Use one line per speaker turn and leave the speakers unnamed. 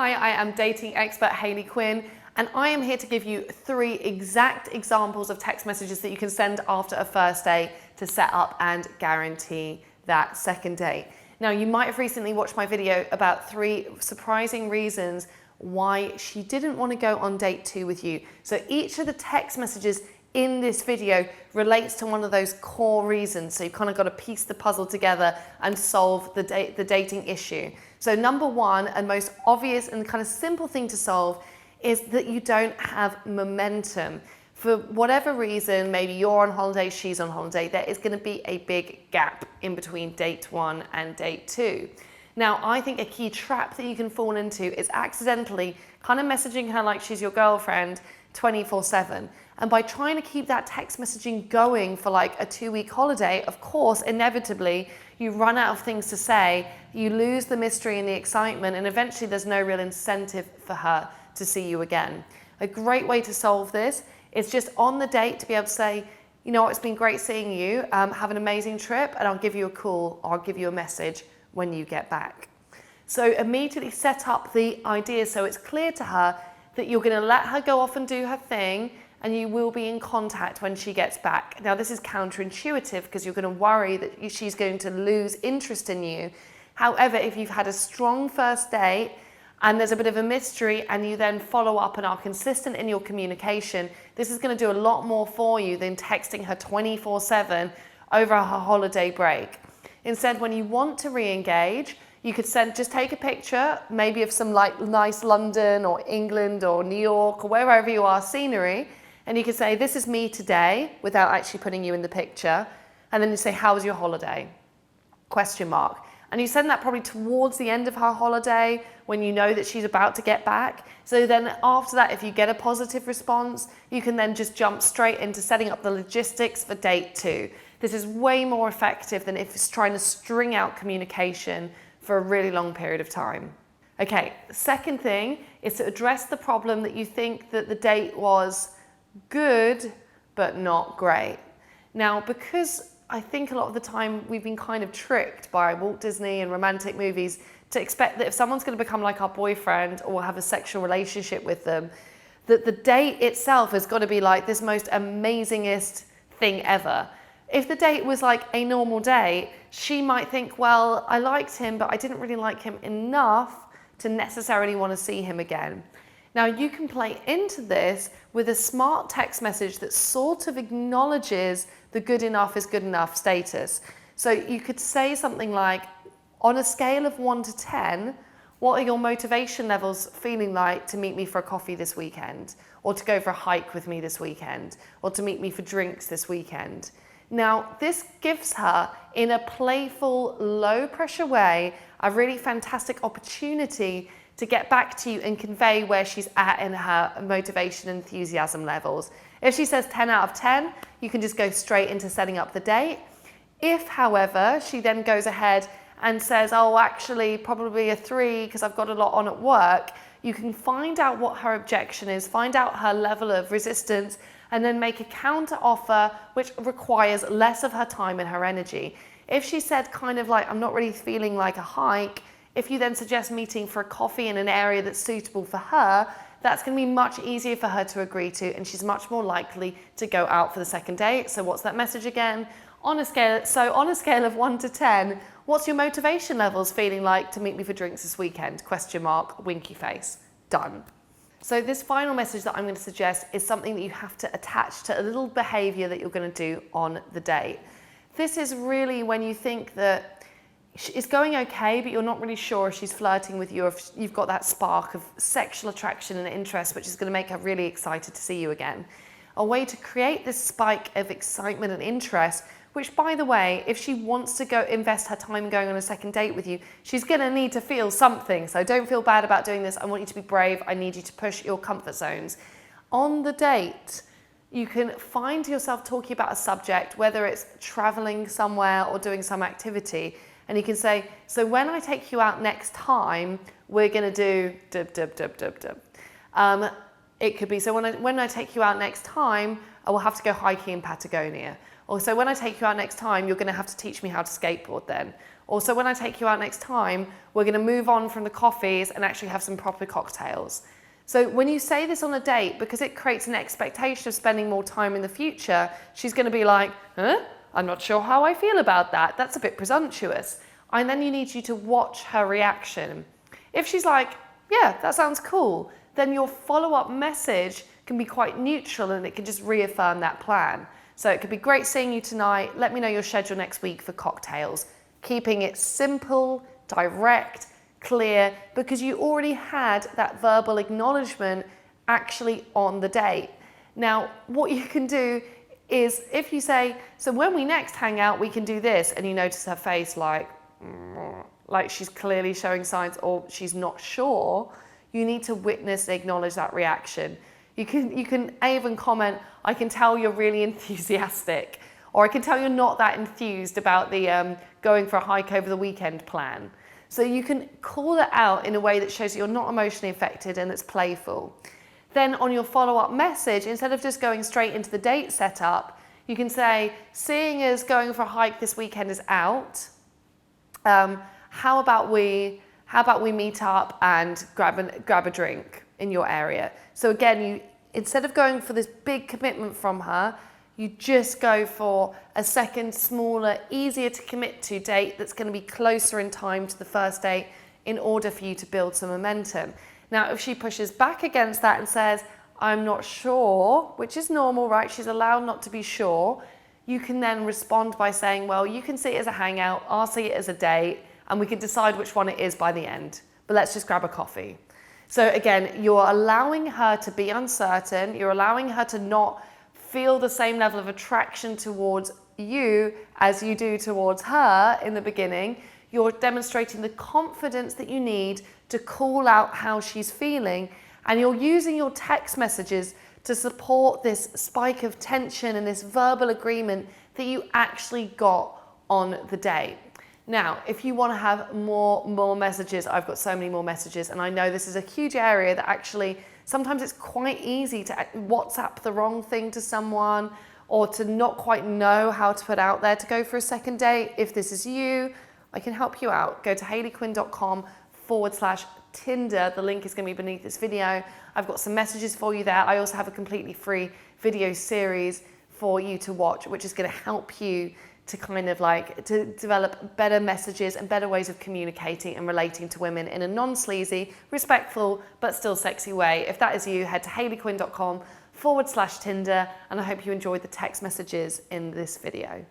Hi, I am dating expert Hayley Quinn, and I am here to give you 3 exact examples of text messages that you can send after a first date to set up and guarantee that second date. Now, you might have recently watched my video about 3 surprising reasons why she didn't want to go on date 2 with you. So each of the text messages in this video relates to one of those core reasons. So you've kind of got to piece the puzzle together and solve the dating issue. So number 1 and most obvious and kind of simple thing to solve is that you don't have momentum. For whatever reason, maybe you're on holiday, she's on holiday, there is going to be a big gap in between date 1 and date 2. Now, I think a key trap that you can fall into is accidentally kind of messaging her like she's your girlfriend 24/7. And by trying to keep that text messaging going for like a 2-week holiday, of course, inevitably, you run out of things to say, you lose the mystery and the excitement, and eventually there's no real incentive for her to see you again. A great way to solve this is just on the date to be able to say, you know what, it's been great seeing you, have an amazing trip, and I'll give you a call or I'll give you a message when you get back. So immediately set up the idea so it's clear to her that you're going to let her go off and do her thing, and you will be in contact when she gets back. Now, this is counterintuitive because you're going to worry that she's going to lose interest in you. However, if you've had a strong first date and there's a bit of a mystery and you then follow up and are consistent in your communication, this is going to do a lot more for you than texting her 24/7 over her holiday break. Instead, when you want to re-engage, you could just take a picture, maybe of some like nice London or England or New York or wherever you are scenery, and you could say, this is me today, without actually putting you in the picture. And then you say, how was your holiday? Question mark. And you send that probably towards the end of her holiday when you know that she's about to get back. So then after that, if you get a positive response, you can then just jump straight into setting up the logistics for date 2. This is way more effective than if it's trying to string out communication for a really long period of time. Okay, the second thing is to address the problem that you think that the date was good, but not great. Now, because I think a lot of the time we've been kind of tricked by Walt Disney and romantic movies to expect that if someone's going to become like our boyfriend or have a sexual relationship with them, that the date itself has got to be like this most amazingest thing ever. If the date was like a normal date, she might think, well, I liked him, but I didn't really like him enough to necessarily want to see him again. Now, you can play into this with a smart text message that sort of acknowledges the good enough is good enough status. So you could say something like, on a scale of 1 to 10, what are your motivation levels feeling like to meet me for a coffee this weekend? Or to go for a hike with me this weekend? Or to meet me for drinks this weekend? Now, this gives her, in a playful, low-pressure way, a really fantastic opportunity to get back to you and convey where she's at in her motivation and enthusiasm levels. If she says 10 out of 10, you can just go straight into setting up the date. If, however, she then goes ahead and says, oh, actually, probably a 3 because I've got a lot on at work, you can find out what her objection is, find out her level of resistance, and then make a counter offer which requires less of her time and her energy. If she said kind of like, I'm not really feeling like a hike, if you then suggest meeting for a coffee in an area that's suitable for her, that's going to be much easier for her to agree to, and she's much more likely to go out for the second date. So what's that message again? On a scale of 1 to 10, what's your motivation levels feeling like to meet me for drinks this weekend? Question mark, winky face. Done. So this final message that I'm going to suggest is something that you have to attach to a little behavior that you're going to do on the date. This is really when you think that it's going okay, but you're not really sure if she's flirting with you or if you've got that spark of sexual attraction and interest, which is going to make her really excited to see you again. A way to create this spike of excitement and interest, which, by the way, if she wants to go invest her time going on a second date with you, she's going to need to feel something. So don't feel bad about doing this. I want you to be brave. I need you to push your comfort zones. On the date, you can find yourself talking about a subject, whether it's traveling somewhere or doing some activity, and you can say, so when I take you out next time, we're going to do dub, dub, dub, dub, dub. It could be, so when I take you out next time, I will have to go hiking in Patagonia. Or so when I take you out next time, you're going to have to teach me how to skateboard then. Or so when I take you out next time, we're going to move on from the coffees and actually have some proper cocktails. So when you say this on a date, because it creates an expectation of spending more time in the future, she's going to be like, huh? I'm not sure how I feel about that. That's a bit presumptuous. And then you need you to watch her reaction. If she's like, yeah, that sounds cool, then your follow-up message can be quite neutral and it can just reaffirm that plan. So it could be great seeing you tonight. Let me know your schedule next week for cocktails. Keeping it simple, direct, clear, because you already had that verbal acknowledgement actually on the date. Now, what you can do is if you say, so when we next hang out, we can do this, and you notice her face like she's clearly showing signs or she's not sure, you need to witness and acknowledge that reaction. You can even comment, I can tell you're really enthusiastic, or I can tell you're not that enthused about the going for a hike over the weekend plan. So you can call it out in a way that shows that you're not emotionally affected and it's playful. Then on your follow-up message, instead of just going straight into the date setup, you can say, seeing as going for a hike this weekend is out, how about we meet up and grab a drink in your area? So again, instead of going for this big commitment from her, you just go for a second, smaller, easier to commit to date that's going to be closer in time to the first date in order for you to build some momentum. Now, if she pushes back against that and says, I'm not sure, which is normal, right? She's allowed not to be sure. You can then respond by saying, well, you can see it as a hangout, I'll see it as a date, and we can decide which one it is by the end. But let's just grab a coffee. So again, you're allowing her to be uncertain. You're allowing her to not feel the same level of attraction towards you as you do towards her in the beginning. You're demonstrating the confidence that you need to call out how she's feeling, and you're using your text messages to support this spike of tension and this verbal agreement that you actually got on the date. Now, if you want to have more messages, I've got so many more messages, and I know this is a huge area that actually sometimes it's quite easy to WhatsApp the wrong thing to someone or to not quite know how to put out there to go for a second date. If this is you, I can help you out. Go to hayleyquinn.com/Tinder. The link is going to be beneath this video. I've got some messages for you there. I also have a completely free video series for you to watch, which is going to help you to kind of to develop better messages and better ways of communicating and relating to women in a non-sleazy, respectful, but still sexy way. If that is you, head to hayleyquinn.com/Tinder, and I hope you enjoyed the text messages in this video.